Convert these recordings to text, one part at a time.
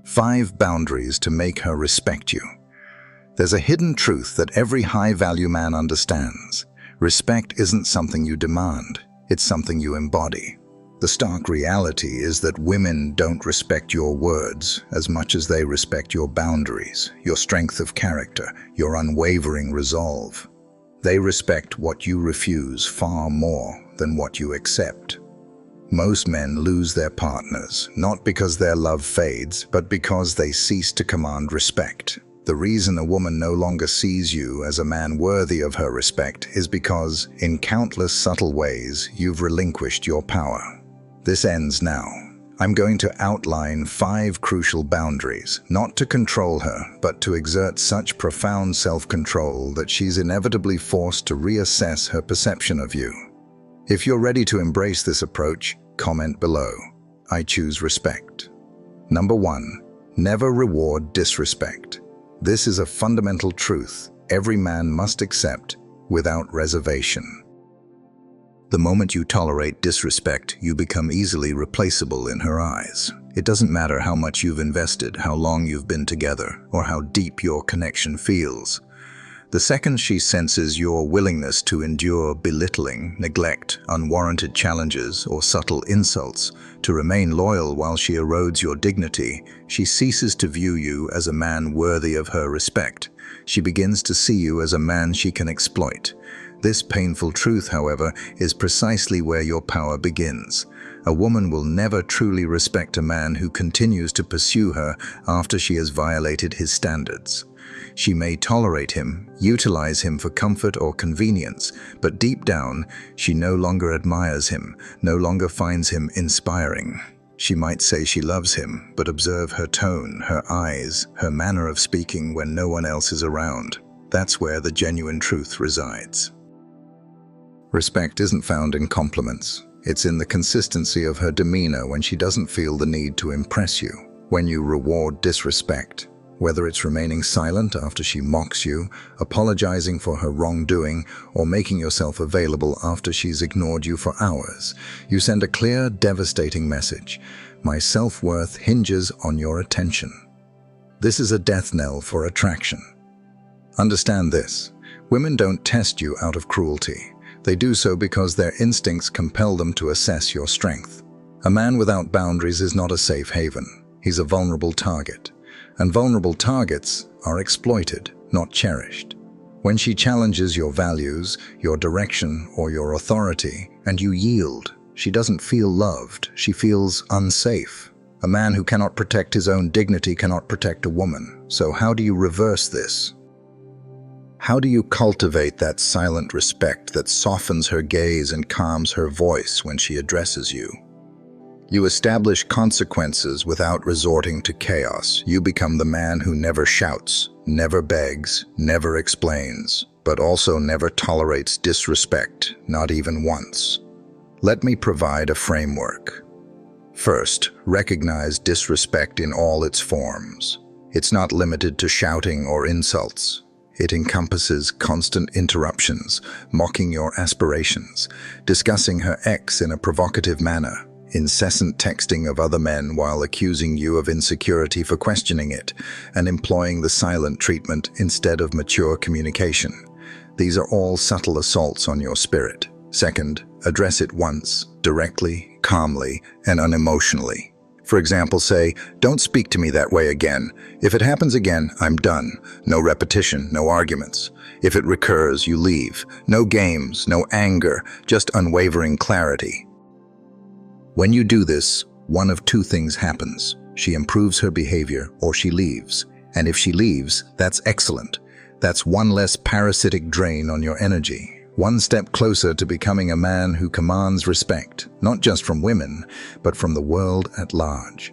5 boundaries to make her respect you. There's a hidden truth that every high-value man understands. Respect isn't something you demand, it's something you embody. The stark reality is that women don't respect your words as much as they respect your boundaries, your strength of character, your unwavering resolve. They respect what you refuse far more than what you accept. Most men lose their partners, not because their love fades, but because they cease to command respect. The reason a woman no longer sees you as a man worthy of her respect is because, in countless subtle ways, you've relinquished your power. This ends now. I'm going to outline 5 crucial boundaries, not to control her, but to exert such profound self-control that she's inevitably forced to reassess her perception of you. If you're ready to embrace this approach, comment below. I choose respect. Number 1. Never reward disrespect. This is a fundamental truth every man must accept without reservation. The moment you tolerate disrespect, you become easily replaceable in her eyes. It doesn't matter how much you've invested, how long you've been together, or how deep your connection feels. The second she senses your willingness to endure belittling, neglect, unwarranted challenges, or subtle insults, to remain loyal while she erodes your dignity, she ceases to view you as a man worthy of her respect. She begins to see you as a man she can exploit. This painful truth, however, is precisely where your power begins. A woman will never truly respect a man who continues to pursue her after she has violated his standards. She may tolerate him, utilize him for comfort or convenience, but deep down, she no longer admires him, no longer finds him inspiring. She might say she loves him, but observe her tone, her eyes, her manner of speaking when no one else is around. That's where the genuine truth resides. Respect isn't found in compliments. It's in the consistency of her demeanor when she doesn't feel the need to impress you. When you reward disrespect, whether it's remaining silent after she mocks you, apologizing for her wrongdoing, or making yourself available after she's ignored you for hours, you send a clear, devastating message. My self-worth hinges on your attention. This is a death knell for attraction. Understand this. Women don't test you out of cruelty. They do so because their instincts compel them to assess your strength. A man without boundaries is not a safe haven. He's a vulnerable target. And vulnerable targets are exploited, not cherished. When she challenges your values, your direction, or your authority, and you yield, she doesn't feel loved, she feels unsafe. A man who cannot protect his own dignity cannot protect a woman. So how do you reverse this? How do you cultivate that silent respect that softens her gaze and calms her voice when she addresses you? You establish consequences without resorting to chaos. You become the man who never shouts, never begs, never explains, but also never tolerates disrespect, not even once. Let me provide a framework. First, recognize disrespect in all its forms. It's not limited to shouting or insults. It encompasses constant interruptions, mocking your aspirations, discussing her ex in a provocative manner, incessant texting of other men while accusing you of insecurity for questioning it, and employing the silent treatment instead of mature communication. These are all subtle assaults on your spirit. Second, address it once, directly, calmly, and unemotionally. For example, say, "Don't speak to me that way again. If it happens again, I'm done. No repetition, no arguments. If it recurs, you leave. No games, no anger, just unwavering clarity." When you do this, one of 2 things happens. She improves her behavior or she leaves. And if she leaves, that's excellent. That's one less parasitic drain on your energy. One step closer to becoming a man who commands respect, not just from women, but from the world at large.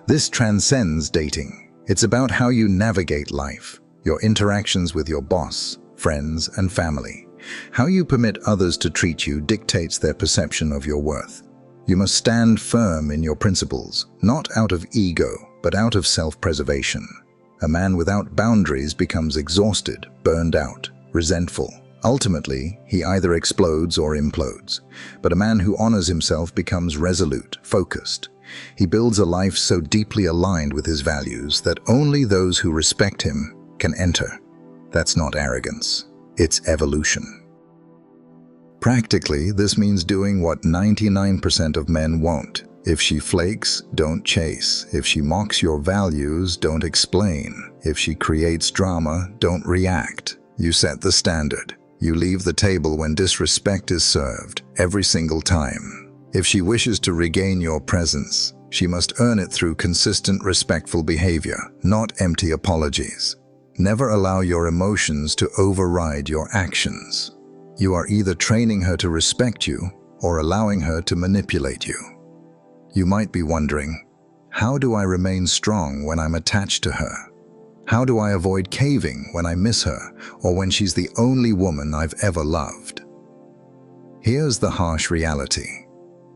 This transcends dating. It's about how you navigate life, your interactions with your boss, friends, and family. How you permit others to treat you dictates their perception of your worth. You must stand firm in your principles, not out of ego, but out of self-preservation. A man without boundaries becomes exhausted, burned out, resentful. Ultimately, he either explodes or implodes. But a man who honors himself becomes resolute, focused. He builds a life so deeply aligned with his values that only those who respect him can enter. That's not arrogance, it's evolution. Practically, this means doing what 99% of men won't. If she flakes, don't chase. If she mocks your values, don't explain. If she creates drama, don't react. You set the standard. You leave the table when disrespect is served, every single time. If she wishes to regain your presence, she must earn it through consistent, respectful behavior, not empty apologies. Never allow your emotions to override your actions. You are either training her to respect you or allowing her to manipulate you. You might be wondering, how do I remain strong when I'm attached to her? How do I avoid caving when I miss her or when she's the only woman I've ever loved? Here's the harsh reality.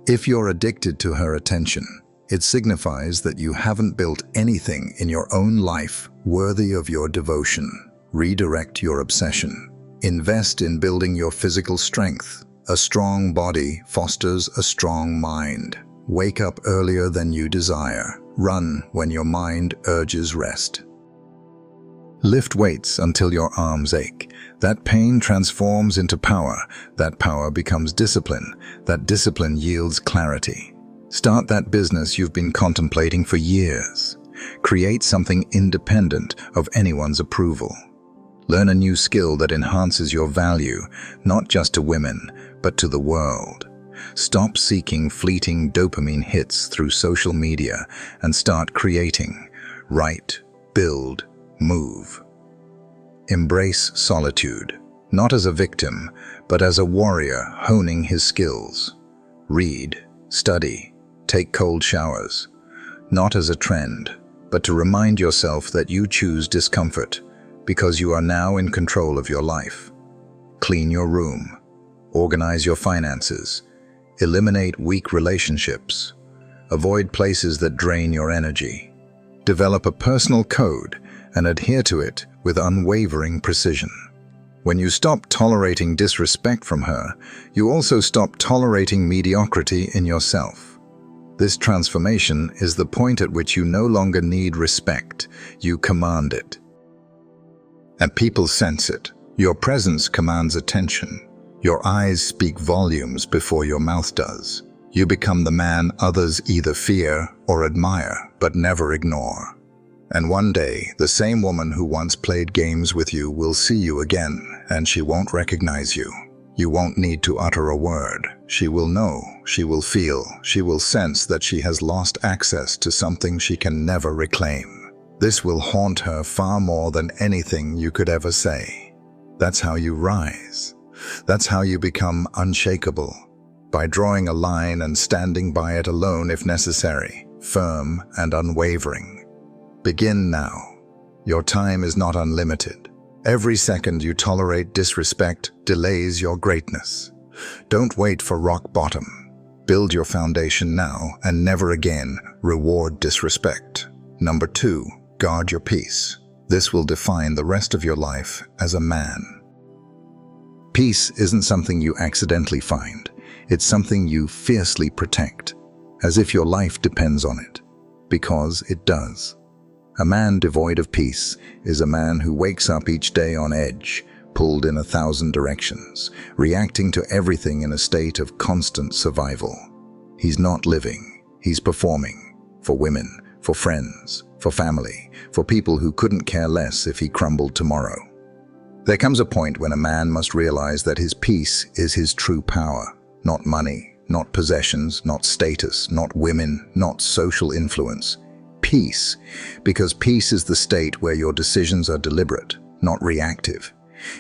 If you're addicted to her attention, it signifies that you haven't built anything in your own life worthy of your devotion. Redirect your obsession. Invest in building your physical strength. A strong body fosters a strong mind. Wake up earlier than you desire. Run when your mind urges rest. Lift weights until your arms ache. That pain transforms into power. That power becomes discipline. That discipline yields clarity. Start that business you've been contemplating for years. Create something independent of anyone's approval. Learn a new skill that enhances your value, not just to women, but to the world. Stop seeking fleeting dopamine hits through social media and start creating. Write, build, move. Embrace solitude, not as a victim, but as a warrior honing his skills. Read, study, take cold showers, not as a trend, but to remind yourself that you choose discomfort because you are now in control of your life. Clean your room, organize your finances, eliminate weak relationships, avoid places that drain your energy. Develop a personal code and adhere to it with unwavering precision. When you stop tolerating disrespect from her, you also stop tolerating mediocrity in yourself. This transformation is the point at which you no longer need respect, you command it. And people sense it. Your presence commands attention. Your eyes speak volumes before your mouth does. You become the man others either fear or admire, but never ignore. And one day, the same woman who once played games with you will see you again, and she won't recognize you. You won't need to utter a word. She will know, she will feel, she will sense that she has lost access to something she can never reclaim. This will haunt her far more than anything you could ever say. That's how you rise. That's how you become unshakable, by drawing a line and standing by it alone if necessary, firm and unwavering. Begin now. Your time is not unlimited. Every second you tolerate disrespect delays your greatness. Don't wait for rock bottom. Build your foundation now and never again reward disrespect. Number 2, guard your peace. This will define the rest of your life as a man. Peace isn't something you accidentally find. It's something you fiercely protect, as if your life depends on it, because it does. A man devoid of peace is a man who wakes up each day on edge, pulled in 1,000 directions, reacting to everything in a state of constant survival. He's not living, he's performing, for women, for friends, for family, for people who couldn't care less if he crumbled tomorrow. There comes a point when a man must realize that his peace is his true power, not money, not possessions, not status, not women, not social influence. Peace, because peace is the state where your decisions are deliberate, not reactive.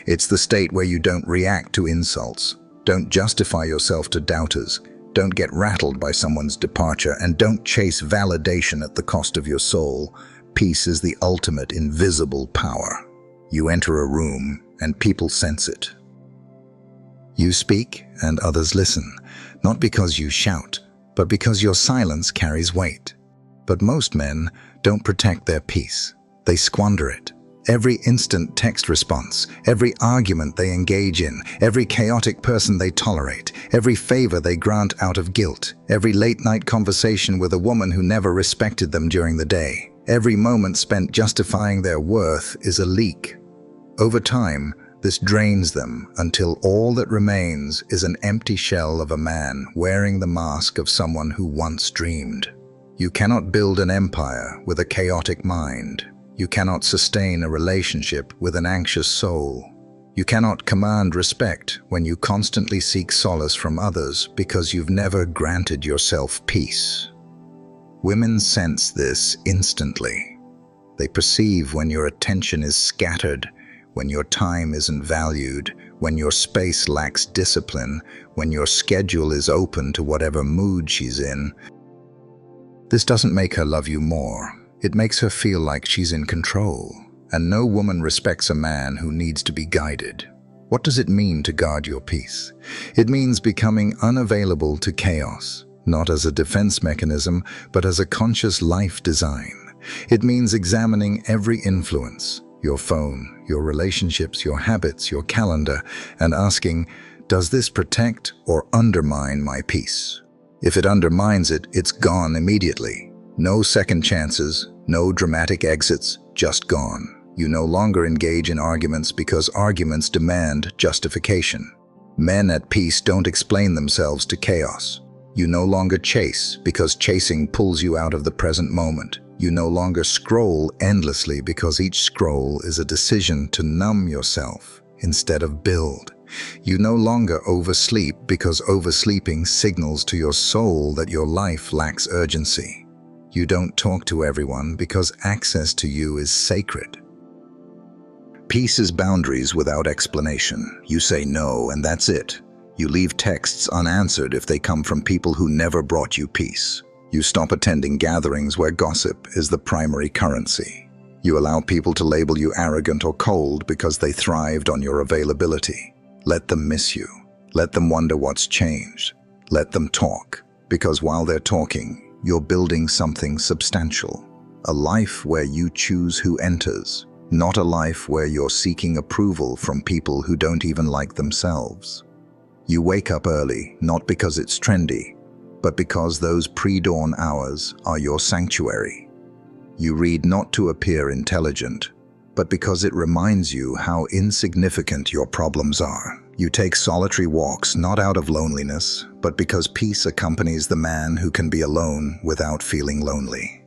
It's the state where you don't react to insults, don't justify yourself to doubters, don't get rattled by someone's departure, and don't chase validation at the cost of your soul. Peace is the ultimate invisible power. You enter a room and people sense it. You speak and others listen, not because you shout, but because your silence carries weight. But most men don't protect their peace. They squander it. Every instant text response, every argument they engage in, every chaotic person they tolerate, every favor they grant out of guilt, every late-night conversation with a woman who never respected them during the day, every moment spent justifying their worth is a leak. Over time, this drains them until all that remains is an empty shell of a man wearing the mask of someone who once dreamed. You cannot build an empire with a chaotic mind. You cannot sustain a relationship with an anxious soul. You cannot command respect when you constantly seek solace from others because you've never granted yourself peace. Women sense this instantly. They perceive when your attention is scattered, when your time isn't valued, when your space lacks discipline, when your schedule is open to whatever mood she's in. This doesn't make her love you more. It makes her feel like she's in control. And no woman respects a man who needs to be guided. What does it mean to guard your peace? It means becoming unavailable to chaos, not as a defense mechanism, but as a conscious life design. It means examining every influence, your phone, your relationships, your habits, your calendar, and asking, does this protect or undermine my peace? If it undermines it, it's gone immediately. No second chances, no dramatic exits, just gone. You no longer engage in arguments because arguments demand justification. Men at peace don't explain themselves to chaos. You no longer chase because chasing pulls you out of the present moment. You no longer scroll endlessly because each scroll is a decision to numb yourself instead of build. You no longer oversleep because oversleeping signals to your soul that your life lacks urgency. You don't talk to everyone because access to you is sacred. Peace is boundaries without explanation. You say no, and that's it. You leave texts unanswered if they come from people who never brought you peace. You stop attending gatherings where gossip is the primary currency. You allow people to label you arrogant or cold because they thrived on your availability. Let them miss you. Let them wonder what's changed. Let them talk, because while they're talking, you're building something substantial. A life where you choose who enters, not a life where you're seeking approval from people who don't even like themselves. You wake up early, not because it's trendy, but because those pre-dawn hours are your sanctuary. You read not to appear intelligent, but because it reminds you how insignificant your problems are. You take solitary walks not out of loneliness, but because peace accompanies the man who can be alone without feeling lonely.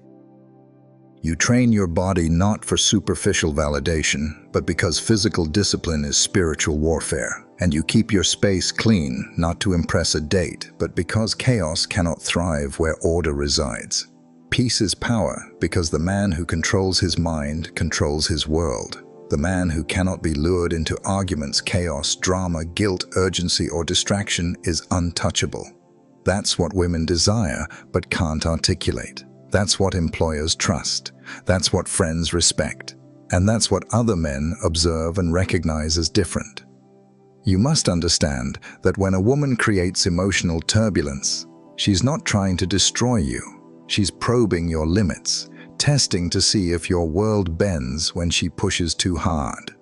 You train your body not for superficial validation, but because physical discipline is spiritual warfare. And you keep your space clean, not to impress a date, but because chaos cannot thrive where order resides. Peace is power, because the man who controls his mind controls his world. The man who cannot be lured into arguments, chaos, drama, guilt, urgency, or distraction is untouchable. That's what women desire, but can't articulate. That's what employers trust. That's what friends respect. And that's what other men observe and recognize as different. You must understand that when a woman creates emotional turbulence, she's not trying to destroy you. She's probing your limits, testing to see if your world bends when she pushes too hard.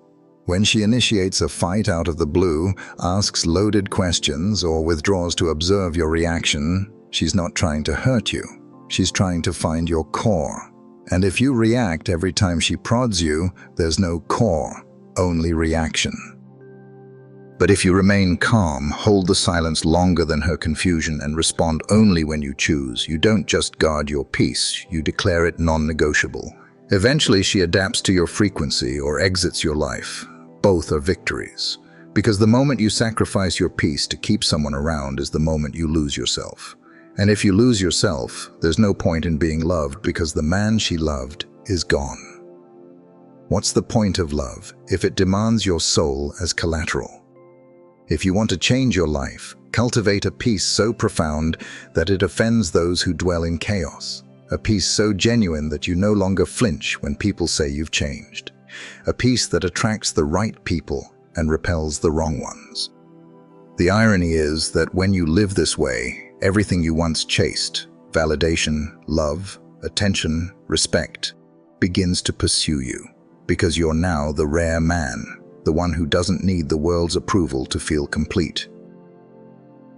When she initiates a fight out of the blue, asks loaded questions, or withdraws to observe your reaction, she's not trying to hurt you. She's trying to find your core. And if you react every time she prods you, there's no core, only reaction. But if you remain calm, hold the silence longer than her confusion, and respond only when you choose, you don't just guard your peace, you declare it non-negotiable. Eventually she adapts to your frequency or exits your life. Both are victories. Because the moment you sacrifice your peace to keep someone around is the moment you lose yourself. And if you lose yourself, there's no point in being loved because the man she loved is gone. What's the point of love if it demands your soul as collateral? If you want to change your life, cultivate a peace so profound that it offends those who dwell in chaos. A peace so genuine that you no longer flinch when people say you've changed. A peace that attracts the right people and repels the wrong ones. The irony is that when you live this way, everything you once chased, validation, love, attention, respect, begins to pursue you. because you're now the rare man, the one who doesn't need the world's approval to feel complete.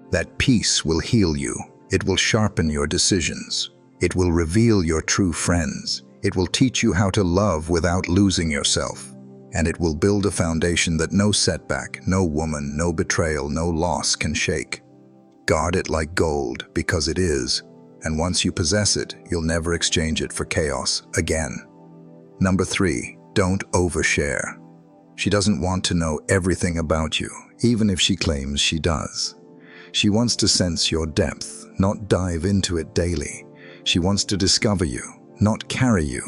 That peace will heal you. It will sharpen your decisions. It will reveal your true friends. It will teach you how to love without losing yourself. And it will build a foundation that no setback, no woman, no betrayal, no loss can shake. Guard it like gold, because it is. And once you possess it, you'll never exchange it for chaos again. Number 3, don't overshare. She doesn't want to know everything about you, even if she claims she does. She wants to sense your depth, not dive into it daily. She wants to discover you, not carry you.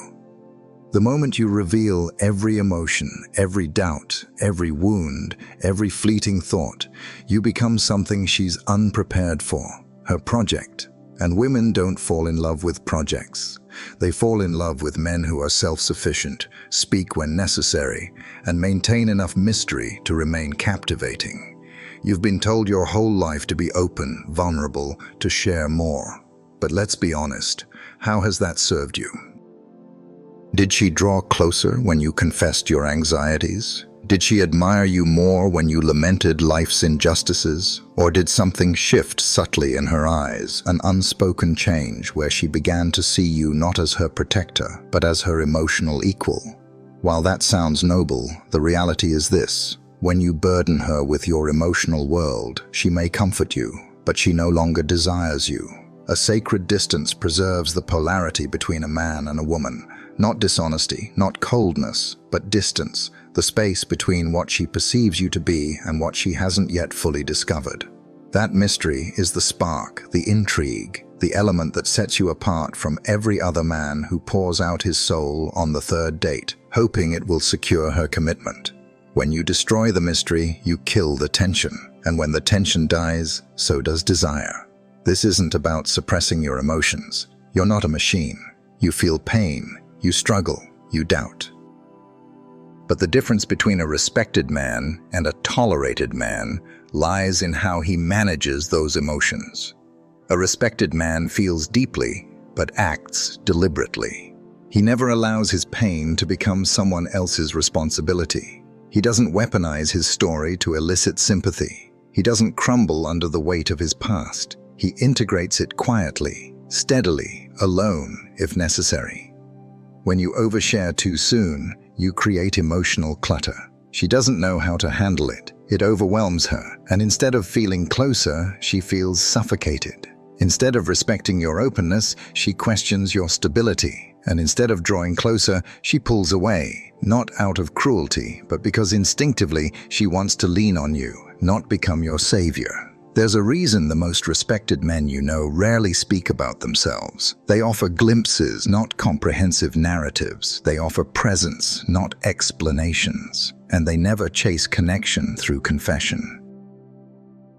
The moment you reveal every emotion, every doubt, every wound, every fleeting thought, you become something she's unprepared for, her project. And women don't fall in love with projects. They fall in love with men who are self-sufficient, speak when necessary, and maintain enough mystery to remain captivating. You've been told your whole life to be open, vulnerable, to share more. But let's be honest, how has that served you? Did she draw closer when you confessed your anxieties? Did she admire you more when you lamented life's injustices? Or did something shift subtly in her eyes, an unspoken change where she began to see you not as her protector, but as her emotional equal? While that sounds noble, the reality is this. When you burden her with your emotional world, she may comfort you, but she no longer desires you. A sacred distance preserves the polarity between a man and a woman. Not dishonesty, not coldness, but distance, the space between what she perceives you to be and what she hasn't yet fully discovered. That mystery is the spark, the intrigue, the element that sets you apart from every other man who pours out his soul on the third date, hoping it will secure her commitment. When you destroy the mystery, you kill the tension, and when the tension dies, so does desire. This isn't about suppressing your emotions. You're not a machine. You feel pain, you struggle, you doubt. But the difference between a respected man and a tolerated man lies in how he manages those emotions. A respected man feels deeply, but acts deliberately. He never allows his pain to become someone else's responsibility. He doesn't weaponize his story to elicit sympathy. He doesn't crumble under the weight of his past. He integrates it quietly, steadily, alone, if necessary. When you overshare too soon, you create emotional clutter. She doesn't know how to handle it. It overwhelms her, and instead of feeling closer, she feels suffocated. Instead of respecting your openness, she questions your stability. And instead of drawing closer, she pulls away, not out of cruelty, but because instinctively she wants to lean on you, not become your savior. There's a reason the most respected men you know rarely speak about themselves. They offer glimpses, not comprehensive narratives. They offer presence, not explanations. And they never chase connection through confession.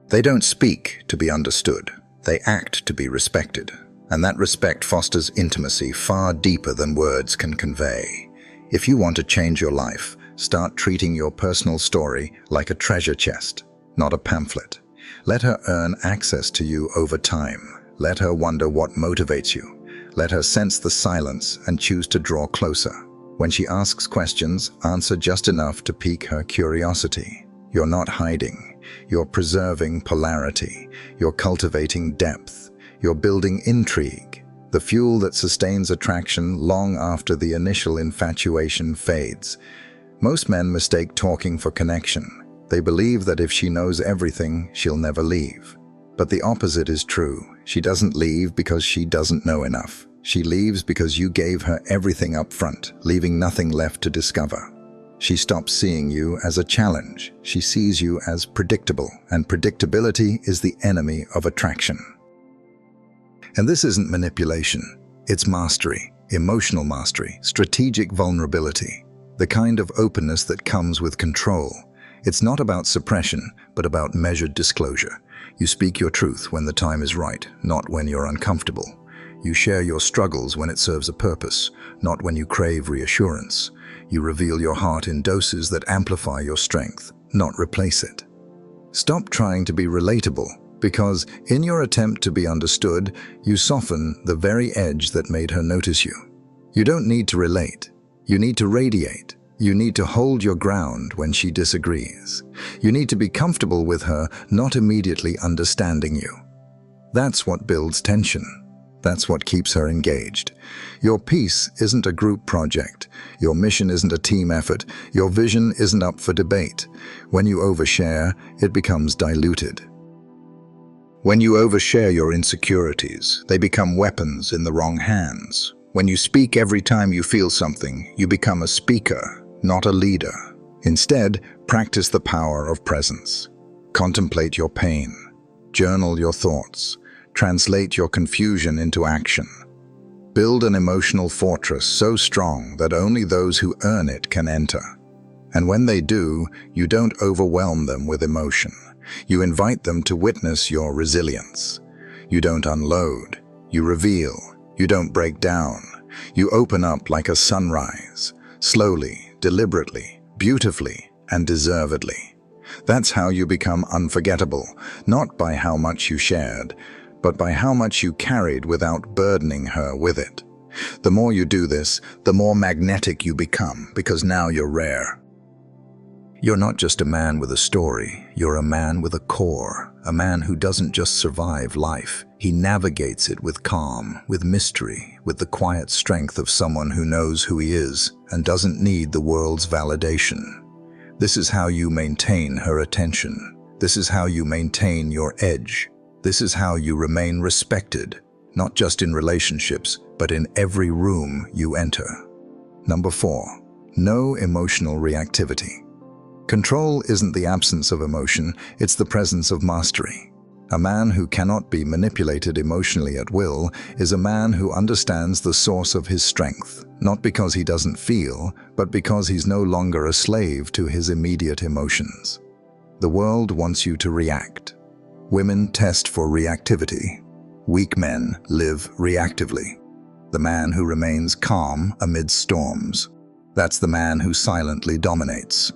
They don't speak to be understood. They act to be respected. And that respect fosters intimacy far deeper than words can convey. If you want to change your life, start treating your personal story like a treasure chest, not a pamphlet. Let her earn access to you over time. Let her wonder what motivates you. Let her sense the silence and choose to draw closer. When she asks questions, answer just enough to pique her curiosity. You're not hiding. You're preserving polarity. You're cultivating depth. You're building intrigue, the fuel that sustains attraction long after the initial infatuation fades. Most men mistake talking for connection. They believe that if she knows everything, she'll never leave. But the opposite is true. She doesn't leave because she doesn't know enough. She leaves because you gave her everything up front, leaving nothing left to discover. She stops seeing you as a challenge. She sees you as predictable, and predictability is the enemy of attraction. And this isn't manipulation. It's mastery, emotional mastery, strategic vulnerability, the kind of openness that comes with control. It's not about suppression, but about measured disclosure. You speak your truth when the time is right, not when you're uncomfortable. You share your struggles when it serves a purpose, not when you crave reassurance. You reveal your heart in doses that amplify your strength, not replace it. Stop trying to be relatable, because in your attempt to be understood, you soften the very edge that made her notice you. You don't need to relate. You need to radiate. You need to hold your ground when she disagrees. You need to be comfortable with her not immediately understanding you. That's what builds tension. That's what keeps her engaged. Your peace isn't a group project. Your mission isn't a team effort. Your vision isn't up for debate. When you overshare, it becomes diluted. When you overshare your insecurities, they become weapons in the wrong hands. When you speak every time you feel something, you become a speaker, not a leader. Instead, practice the power of presence. Contemplate your pain. Journal your thoughts. Translate your confusion into action. Build an emotional fortress so strong that only those who earn it can enter. And when they do, you don't overwhelm them with emotion. You invite them to witness your resilience. You don't unload. You reveal. You don't break down. You open up like a sunrise, slowly, deliberately, beautifully, and deservedly. That's how you become unforgettable, not by how much you shared, but by how much you carried without burdening her with it. The more you do this, the more magnetic you become, because now you're rare. You're not just a man with a story, you're a man with a core, a man who doesn't just survive life. He navigates it with calm, with mystery, with the quiet strength of someone who knows who he is and doesn't need the world's validation. This is how you maintain her attention. This is how you maintain your edge. This is how you remain respected, not just in relationships, but in every room you enter. Number 4, no emotional reactivity. Control isn't the absence of emotion, it's the presence of mastery. A man who cannot be manipulated emotionally at will is a man who understands the source of his strength, not because he doesn't feel, but because he's no longer a slave to his immediate emotions. The world wants you to react. Women test for reactivity. Weak men live reactively. The man who remains calm amid storms. That's the man who silently dominates.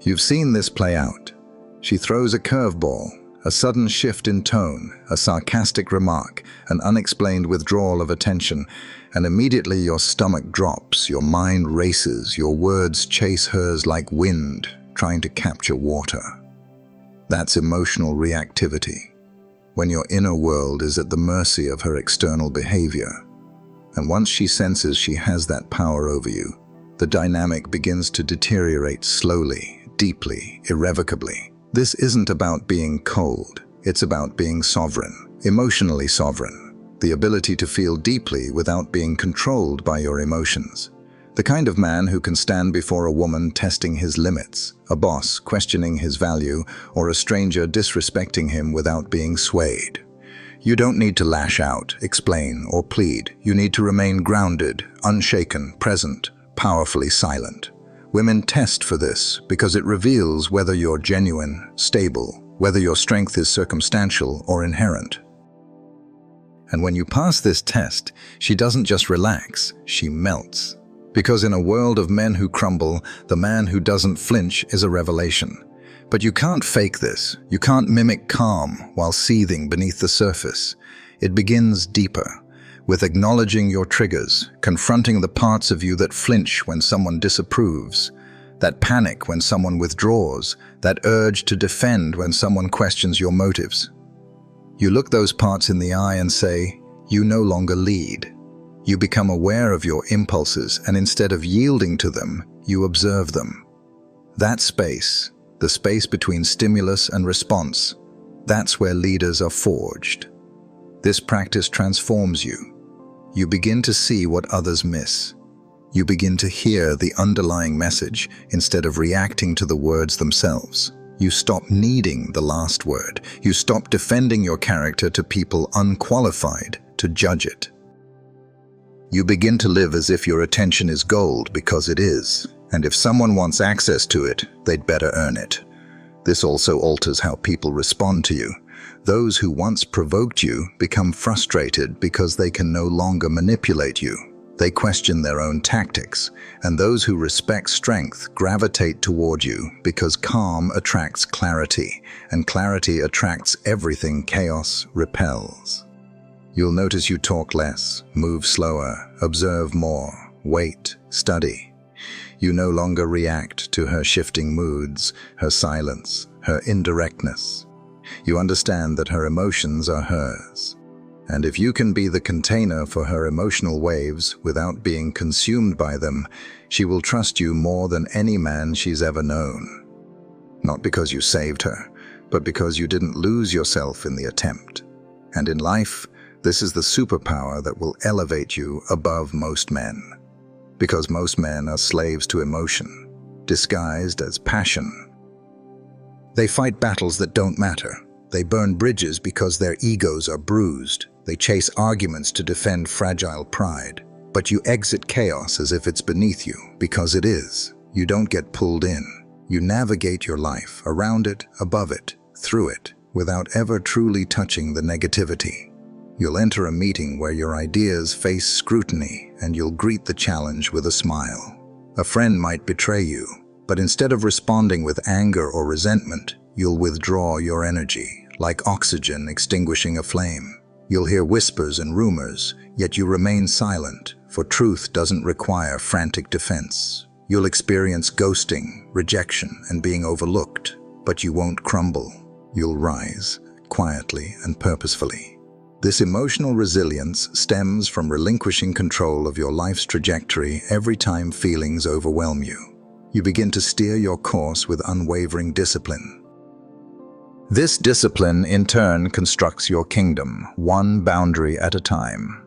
You've seen this play out. She throws a curveball, a sudden shift in tone, a sarcastic remark, an unexplained withdrawal of attention, and immediately your stomach drops, your mind races, your words chase hers like wind, trying to capture water. That's emotional reactivity, when your inner world is at the mercy of her external behavior. And once she senses she has that power over you, the dynamic begins to deteriorate slowly, deeply, irrevocably. This isn't about being cold, it's about being sovereign, emotionally sovereign, the ability to feel deeply without being controlled by your emotions. The kind of man who can stand before a woman testing his limits, a boss questioning his value, or a stranger disrespecting him without being swayed. You don't need to lash out, explain, or plead. You need to remain grounded, unshaken, present, powerfully silent. Women test for this because it reveals whether you're genuine, stable, whether your strength is circumstantial or inherent. And when you pass this test, she doesn't just relax, she melts. Because in a world of men who crumble, the man who doesn't flinch is a revelation. But you can't fake this. You can't mimic calm while seething beneath the surface. It begins deeper, with acknowledging your triggers, confronting the parts of you that flinch when someone disapproves, that panic when someone withdraws, that urge to defend when someone questions your motives. You look those parts in the eye and say, you no longer lead. You become aware of your impulses, and instead of yielding to them, you observe them. That space, the space between stimulus and response, that's where leaders are forged. This practice transforms you. You begin to see what others miss. You begin to hear the underlying message instead of reacting to the words themselves. You stop needing the last word. You stop defending your character to people unqualified to judge it. You begin to live as if your attention is gold because it is, and if someone wants access to it, they'd better earn it. This also alters how people respond to you. Those who once provoked you become frustrated because they can no longer manipulate you. They question their own tactics, and those who respect strength gravitate toward you because calm attracts clarity, and clarity attracts everything chaos repels. You'll notice you talk less, move slower, observe more, wait, study. You no longer react to her shifting moods, her silence, her indirectness. You understand that her emotions are hers. And if you can be the container for her emotional waves without being consumed by them, she will trust you more than any man she's ever known. Not because you saved her, but because you didn't lose yourself in the attempt. And in life, this is the superpower that will elevate you above most men. Because most men are slaves to emotion, disguised as passion. They fight battles that don't matter. They burn bridges because their egos are bruised. They chase arguments to defend fragile pride. But you exit chaos as if it's beneath you, because it is. You don't get pulled in. You navigate your life, around it, above it, through it, without ever truly touching the negativity. You'll enter a meeting where your ideas face scrutiny, and you'll greet the challenge with a smile. A friend might betray you, but instead of responding with anger or resentment, you'll withdraw your energy, like oxygen extinguishing a flame. You'll hear whispers and rumors, yet you remain silent, for truth doesn't require frantic defense. You'll experience ghosting, rejection, and being overlooked, but you won't crumble. You'll rise, quietly and purposefully. This emotional resilience stems from relinquishing control of your life's trajectory every time feelings overwhelm you. You begin to steer your course with unwavering discipline. This discipline, in turn, constructs your kingdom, one boundary at a time.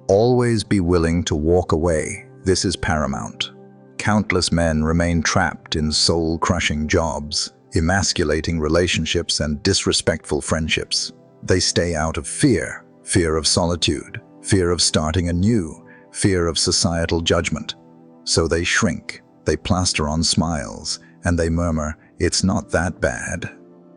Always be willing to walk away. This is paramount. Countless men remain trapped in soul-crushing jobs, emasculating relationships, and disrespectful friendships. They stay out of fear of solitude, fear of starting anew, fear of societal judgment. So they shrink, they plaster on smiles, and they murmur, "It's not that bad."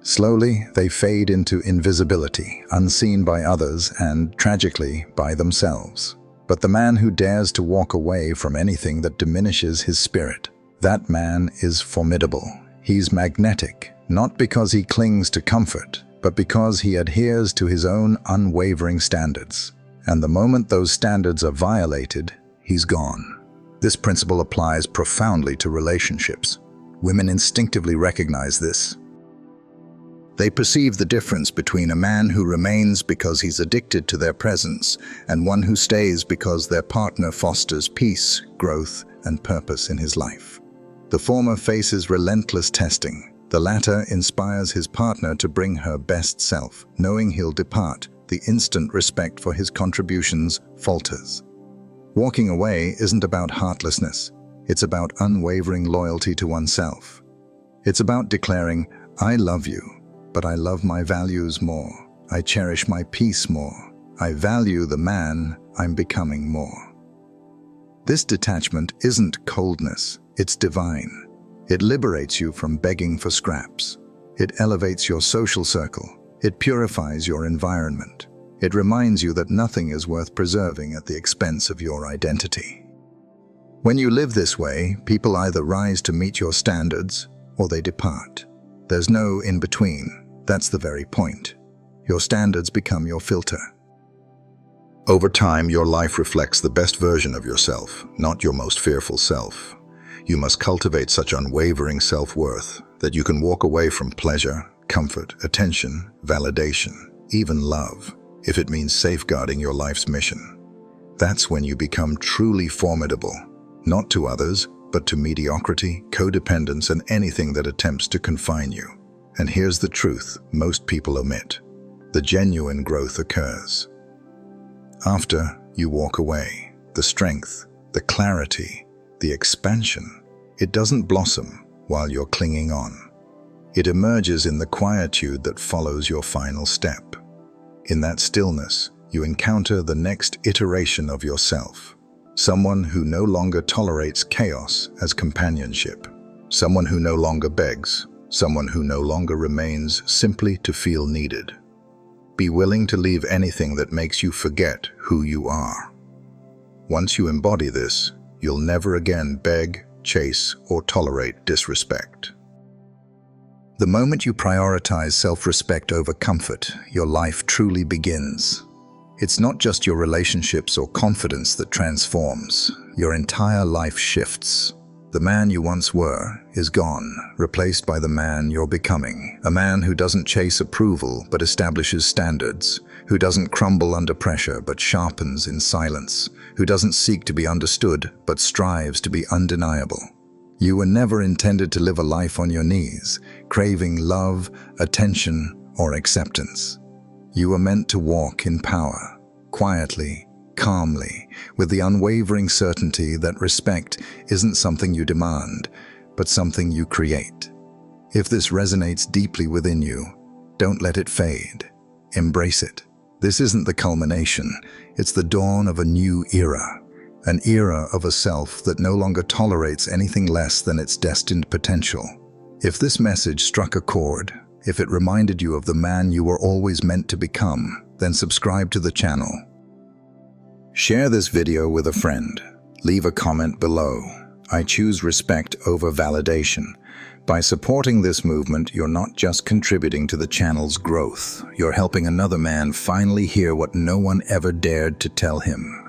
Slowly, they fade into invisibility, unseen by others and, tragically, by themselves. But the man who dares to walk away from anything that diminishes his spirit, that man is formidable. He's magnetic, not because he clings to comfort, but because he adheres to his own unwavering standards. And the moment those standards are violated, he's gone. This principle applies profoundly to relationships. Women instinctively recognize this. They perceive the difference between a man who remains because he's addicted to their presence and one who stays because their partner fosters peace, growth, and purpose in his life. The former faces relentless testing. The latter inspires his partner to bring her best self. Knowing he'll depart, the instant respect for his contributions falters. Walking away isn't about heartlessness. It's about unwavering loyalty to oneself. It's about declaring, "I love you, but I love my values more. I cherish my peace more. I value the man I'm becoming more." This detachment isn't coldness, it's divine. It liberates you from begging for scraps. It elevates your social circle. It purifies your environment. It reminds you that nothing is worth preserving at the expense of your identity. When you live this way, people either rise to meet your standards or they depart. There's no in-between. That's the very point. Your standards become your filter. Over time, your life reflects the best version of yourself, not your most fearful self. You must cultivate such unwavering self-worth that you can walk away from pleasure, comfort, attention, validation, even love, if it means safeguarding your life's mission. That's when you become truly formidable, not to others, but to mediocrity, codependence, and anything that attempts to confine you. And here's the truth most people omit. The genuine growth occurs after you walk away. The strength, the clarity, the expansion, it doesn't blossom while you're clinging on. It emerges in the quietude that follows your final step. In that stillness, you encounter the next iteration of yourself. Someone who no longer tolerates chaos as companionship. Someone who no longer begs. Someone who no longer remains simply to feel needed. Be willing to leave anything that makes you forget who you are. Once you embody this, you'll never again beg, chase, or tolerate disrespect. The moment you prioritize self-respect over comfort, your life truly begins. It's not just your relationships or confidence that transforms. Your entire life shifts. The man you once were is gone, replaced by the man you're becoming. A man who doesn't chase approval but establishes standards, who doesn't crumble under pressure but sharpens in silence, who doesn't seek to be understood but strives to be undeniable. You were never intended to live a life on your knees, craving love, attention, or acceptance. You were meant to walk in power, quietly, calmly, with the unwavering certainty that respect isn't something you demand, but something you create. If this resonates deeply within you, don't let it fade. Embrace it. This isn't the culmination, it's the dawn of a new era. An era of a self that no longer tolerates anything less than its destined potential. If this message struck a chord, if it reminded you of the man you were always meant to become, then subscribe to the channel. Share this video with a friend. Leave a comment below. I choose respect over validation. By supporting this movement, you're not just contributing to the channel's growth. You're helping another man finally hear what no one ever dared to tell him.